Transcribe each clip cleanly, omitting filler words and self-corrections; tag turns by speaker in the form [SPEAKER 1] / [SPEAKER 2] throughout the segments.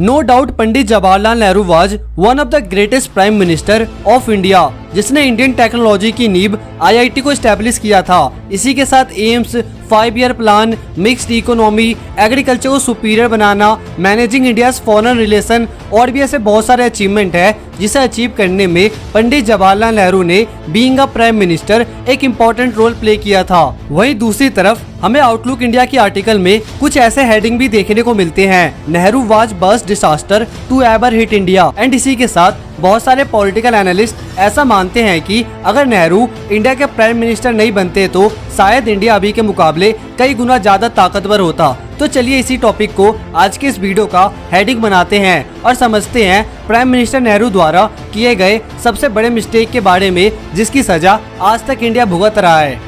[SPEAKER 1] No doubt Pandit Jawaharlal Nehru was one of the greatest prime minister of India, जिसने Indian technology की नींव IIT को establish किया था। इसी के साथ AIIMS, 5 year plan, mixed economy, agriculture को सुपीरियर बनाना, मैनेजिंग इंडियाज फॉरेन रिलेशन और भी ऐसे बहुत सारे अचीवमेंट है जिसे अचीव करने में पंडित जवाहरलाल नेहरू ने बीइंग अ प्राइम मिनिस्टर एक इम्पोर्टेंट रोल प्ले किया था। वहीं दूसरी तरफ हमें आउटलुक इंडिया की आर्टिकल में कुछ ऐसे हेडिंग भी देखने को मिलते हैं। Nehru was worst disaster to ever hit India. And इसी के साथ बहुत सारे पॉलिटिकल एनालिस्ट ऐसा मानते हैं कि अगर नेहरू इंडिया के प्राइम मिनिस्टर नहीं बनते तो शायद इंडिया अभी के मुकाबले कई गुना ज्यादा ताकतवर होता। तो चलिए इसी टॉपिक को आज के इस वीडियो का हेडिंग बनाते हैं और समझते हैं प्राइम मिनिस्टर नेहरू द्वारा किए गए सबसे बड़े मिस्टेक के बारे में, जिसकी सजा आज तक इंडिया भुगत रहा है।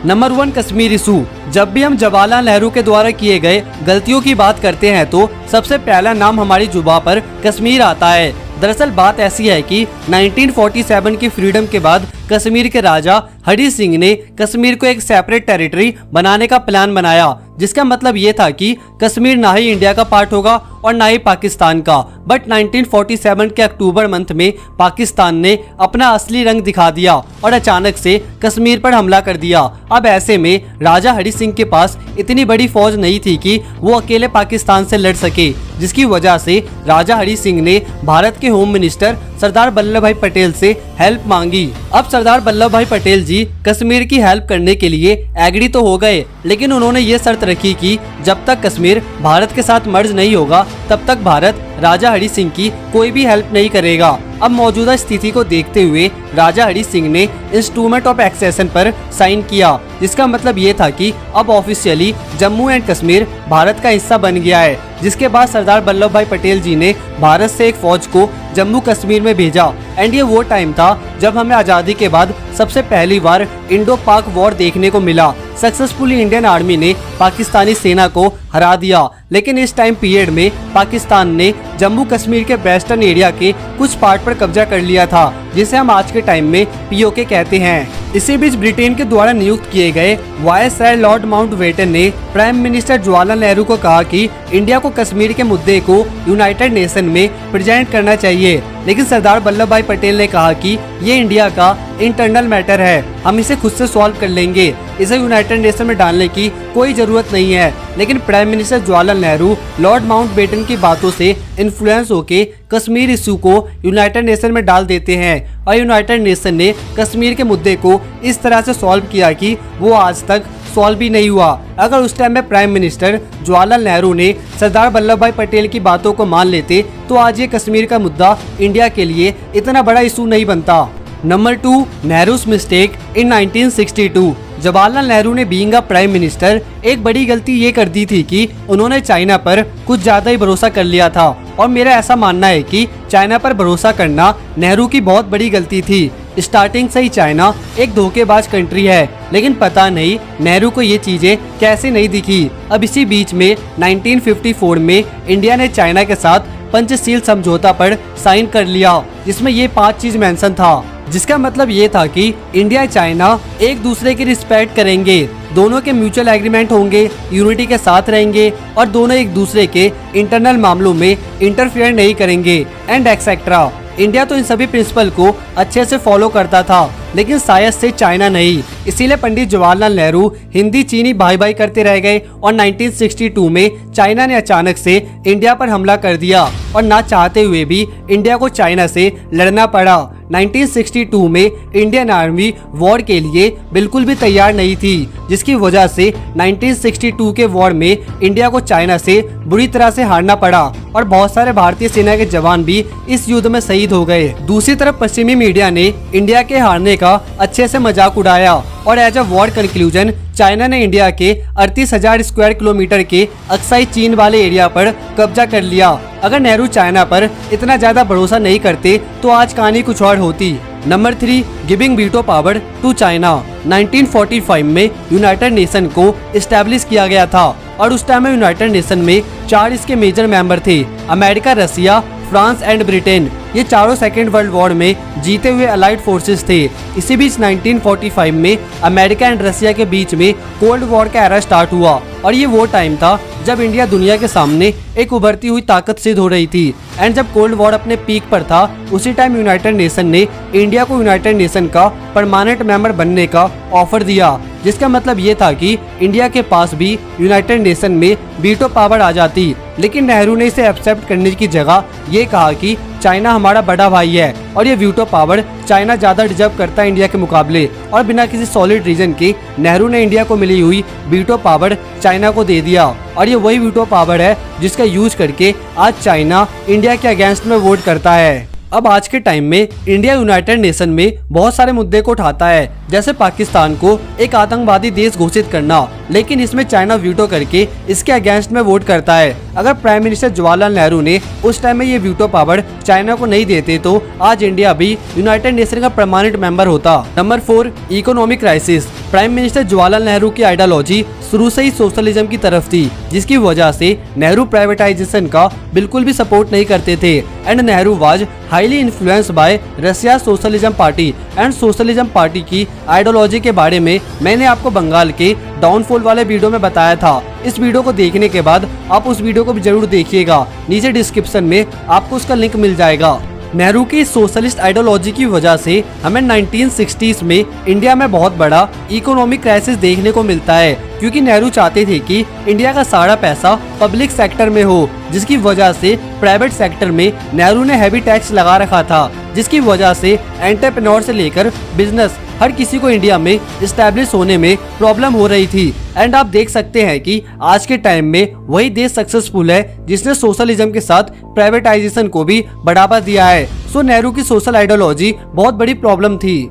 [SPEAKER 1] Number 1, Kashmir issue. जब भी हम जवाहरलाल नेहरू के द्वारा किए गए गलतियों की बात करते हैं तो सबसे पहला नाम हमारी जुबान पर कश्मीर आता है। दरअसल बात ऐसी है कि 1947 की फ्रीडम के बाद कश्मीर के राजा हरि सिंह ने कश्मीर को एक सेपरेट टेरिटरी बनाने का प्लान बनाया, जिसका मतलब ये था कि कश्मीर ना ही इंडिया का पार्ट होगा और ना ही पाकिस्तान का। बट 1947 के अक्टूबर मंथ में पाकिस्तान ने अपना असली रंग दिखा दिया और अचानक से कश्मीर पर हमला कर दिया। अब ऐसे में राजा हरि सिंह के पास इतनी बड़ी फौज नहीं थी कि वो अकेले पाकिस्तान से लड़ सके, जिसकी वजह से राजा हरि सिंह ने भारत के होम मिनिस्टर सरदार वल्लभ भाई पटेल से हेल्प मांगी। अब सरदार वल्लभ भाई पटेल जी कश्मीर की हेल्प करने के लिए एग्री तो हो गए, लेकिन उन्होंने ये शर्त रखी कि जब तक कश्मीर भारत के साथ मर्ज नहीं होगा तब तक भारत राजा हरि सिंह की कोई भी हेल्प नहीं करेगा। अब मौजूदा स्थिति को देखते हुए राजा हरि सिंह ने इंस्ट्रूमेंट ऑफ एक्सेशन पर साइन किया, जिसका मतलब ये था कि अब ऑफिशियली जम्मू एंड कश्मीर भारत का हिस्सा बन गया है। जिसके बाद सरदार वल्लभ भाई पटेल जी ने भारत से एक फौज को जम्मू कश्मीर में भेजा। एंड ये वो टाइम था जब हमें आज़ादी के बाद सबसे पहली बार इंडो पाक वॉर देखने को मिला। सक्सेसफुली इंडियन आर्मी ने पाकिस्तानी सेना को हरा दिया, लेकिन इस टाइम पीरियड में पाकिस्तान ने जम्मू कश्मीर के वेस्टर्न एरिया के कुछ पार्ट पर कब्जा कर लिया था, जिसे हम आज के टाइम में पीओके कहते हैं। इसी बीच ब्रिटेन के द्वारा नियुक्त किए गए वायसराय लॉर्ड माउंटबेटन ने प्राइम मिनिस्टर जवाहरलाल नेहरू को कहा कि इंडिया को कश्मीर के मुद्दे को यूनाइटेड नेशन में प्रेजेंट करना चाहिए, लेकिन सरदार वल्लभ भाई पटेल ने कहा कि ये इंडिया का इंटरनल मैटर है, हम इसे खुद से सॉल्व कर लेंगे, इसे यूनाइटेड नेशन में डालने की कोई जरूरत नहीं है। लेकिन prime minister Jawaharlal Nehru Lord Mountbatten की बातों से इन्फ्लुएंस होके कश्मीर इशू को यूनाइटेड नेशन में डाल देते हैं और यूनाइटेड नेशन ने कश्मीर के मुद्दे को इस तरह से सॉल्व किया कि वो आज तक सॉल्व भी नहीं हुआ। अगर उस टाइम में प्राइम मिनिस्टर जवाहरलाल नेहरू ने सरदार वल्लभ भाई पटेल की बातों को मान लेते तो आज ये कश्मीर का मुद्दा इंडिया के लिए इतना बड़ा इशू नहीं बनता। Number 2, Nehru's mistake in 1962। Jawaharlal Nehru ने बीइंग अ प्राइम मिनिस्टर एक बड़ी गलती ये कर दी थी कि उन्होंने चाइना पर कुछ ज्यादा ही भरोसा कर लिया था, और मेरा ऐसा मानना है कि चाइना पर भरोसा करना नेहरू की बहुत बड़ी गलती थी। स्टार्टिंग से ही चाइना एक धोखेबाज कंट्री है, लेकिन पता नहीं नेहरू को ये चीजें कैसे नहीं दिखी। अब इसी बीच में 1954 में इंडिया ने चाइना के साथ पंचशील समझौता पर साइन कर लिया, जिसमें ये 5 चीज मेंशन था, जिसका मतलब ये था कि इंडिया चाइना एक दूसरे की रिस्पेक्ट करेंगे, दोनों के म्यूचुअल एग्रीमेंट होंगे, यूनिटी के साथ रहेंगे और दोनों एक दूसरे के इंटरनल मामलों में इंटरफेयर नहीं करेंगे एंड एक्सेट्रा। इंडिया तो इन सभी प्रिंसिपल को अच्छे से फॉलो करता था, लेकिन शायद से चाइना नहीं। इसीलिए पंडित जवाहरलाल नेहरू हिंदी चीनी भाई भाई करते रह गए और 1962 में चाइना ने अचानक से इंडिया पर हमला कर दिया और ना चाहते हुए भी इंडिया को चाइना से लड़ना पड़ा। 1962 में इंडियन आर्मी वॉर के लिए बिल्कुल भी तैयार नहीं थी, जिसकी वजह से 1962 के वॉर में इंडिया को चाइना से बुरी तरह से हारना पड़ा और बहुत सारे भारतीय सेना के जवान भी इस युद्ध में शहीद हो गए। दूसरी तरफ पश्चिमी मीडिया ने इंडिया के हारने का अच्छे से मजाक उड़ाया और as a war conclusion China ने इंडिया के 38,000 स्क्वायर किलोमीटर के अक्साई चीन वाले एरिया पर कब्जा कर लिया। अगर नेहरू चाइना पर इतना ज्यादा भरोसा नहीं करते तो आज कहानी कुछ और होती। Number 3, giving veto power to China. 1945 में यूनाइटेड नेशन को इस्टेब्लिश किया गया था और उस टाइम में यूनाइटेड नेशन में 4 इसके मेजर मेंबर थे, America, Russia, France and Britain. ये चारों सेकेंड वर्ल्ड वॉर में जीते हुए अलाइड फोर्सेस थे। इसी बीच 1945 में अमेरिका एंड रसिया के बीच में कोल्ड वॉर का एरा स्टार्ट हुआ और ये वो टाइम था जब इंडिया दुनिया के सामने एक उभरती हुई ताकत सिद्ध हो रही थी। एंड जब कोल्ड वॉर अपने पीक पर था उसी टाइम यूनाइटेड नेशन ने इंडिया को यूनाइटेड नेशन का परमानेंट मेंबर बनने का ऑफर दिया, जिसका मतलब ये था कि इंडिया के पास भी यूनाइटेड नेशन में वीटो पावर आ जाती। लेकिन नेहरू ने इसे एक्सेप्ट करने की जगह ये कहा कि चाइना हमारा बड़ा भाई है और ये वीटो पावर चाइना ज्यादा डिजर्व करता है इंडिया के मुकाबले, और बिना किसी सॉलिड रीजन के नेहरू ने इंडिया को मिली हुई वीटो पावर चाइना को दे दिया। और ये वही वीटो पावर है जिसका यूज करके आज चाइना इंडिया के अगेंस्ट में वोट करता है। अब आज के टाइम में इंडिया यूनाइटेड नेशन में बहुत सारे मुद्दे को उठाता है, जैसे पाकिस्तान को एक आतंकवादी देश घोषित करना, लेकिन इसमें चाइना वीटो करके इसके अगेंस्ट में वोट करता है। अगर प्राइम मिनिस्टर जवाहरलाल नेहरू ने उस टाइम में ये वीटो पावर चाइना को नहीं देते तो आज इंडिया भी यूनाइटेड नेशन का परमानेंट मेंबर होता। Number 4, economic crisis. Prime minister Jawaharlal Nehru की आइडियोलॉजी शुरू से ही सोशलिज्म की तरफ थी, जिसकी वजह से नेहरू प्राइवेटाइजेशन का बिल्कुल भी सपोर्ट नहीं करते थे। And Nehru was highly influenced by Russia socialism party and socialism party की आइडियोलॉजी के बारे में मैंने आपको बंगाल के डाउनफॉल वाले वीडियो में बताया था। इस वीडियो को देखने के बाद आप उस वीडियो को भी जरूर देखिएगा, नीचे डिस्क्रिप्शन में आपको उसका लिंक मिल जाएगा। नेहरू की सोशलिस्ट आइडियोलॉजी की वजह से हमें 1960s में इंडिया में बहुत बड़ा इकोनॉमिक क्राइसिस देखने को मिलता है, क्योंकि नेहरू चाहते थे कि इंडिया का सारा पैसा पब्लिक सेक्टर में हो, जिसकी वजह से प्राइवेट सेक्टर में नेहरू ने हैवी टैक्स लगा रखा था, जिसकी वजह से एंटरप्रेन्योर से लेकर बिजनेस हर किसी को इंडिया में इस्टेब्लिश होने में प्रॉब्लम हो रही थी। एंड आप देख सकते हैं कि आज के टाइम में वही देश सक्सेसफुल है जिसने सोशलिज्म के साथ प्राइवेटाइजेशन को भी बढ़ावा दिया है। सो नेहरू की सोशल आइडियोलॉजी बहुत बड़ी प्रॉब्लम थी।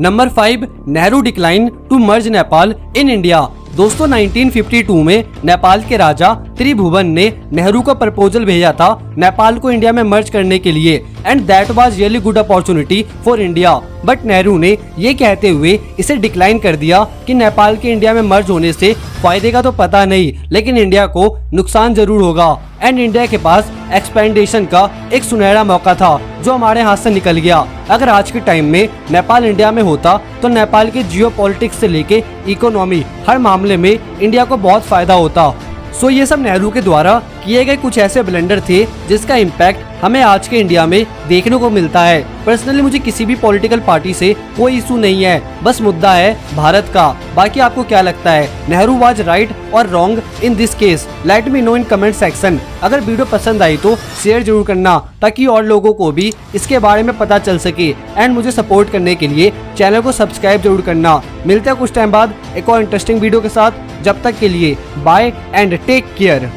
[SPEAKER 1] Number 5, Nehru decline to merge Nepal in India. दोस्तों 1952 में नेपाल के राजा त्रिभुवन ने नेहरू को प्रपोजल भेजा था नेपाल को इंडिया में मर्ज करने के लिए, and that was really good opportunity for India. But Nehru ने ये कहते हुए इसे डिक्लाइन कर दिया कि नेपाल के इंडिया में मर्ज होने से फायदे का तो पता नहीं, लेकिन इंडिया को नुकसान जरूर होगा। एंड इंडिया के पास एक्सपेंडेशन का एक सुनहरा मौका था जो हमारे हाथ से निकल गया। अगर आज के टाइम में नेपाल इंडिया में होता तो नेपाल के जियोपॉलिटिक्स से लेके इकोनॉमी हर मामले में इंडिया को बहुत फायदा होता। सो ये सब नेहरू के द्वारा किए गए कुछ ऐसे ब्लंडर थे जिसका इम्पैक्ट हमें आज के इंडिया में देखने को मिलता है। पर्सनली मुझे किसी भी पॉलिटिकल पार्टी से कोई इशू नहीं है, बस मुद्दा है भारत का। बाकी आपको क्या लगता है, नेहरू वाज राइट और wrong in this case? Let me know in comment section. अगर वीडियो पसंद आई तो शेयर जरूर करना ताकि और लोगों को भी इसके बारे में पता चल सके। एंड मुझे सपोर्ट करने के लिए चैनल को सब्सक्राइब जरूर करना। मिलते हैं कुछ टाइम बाद एक और इंटरेस्टिंग वीडियो के साथ। जब तक के लिए बाय एंड टेक केयर।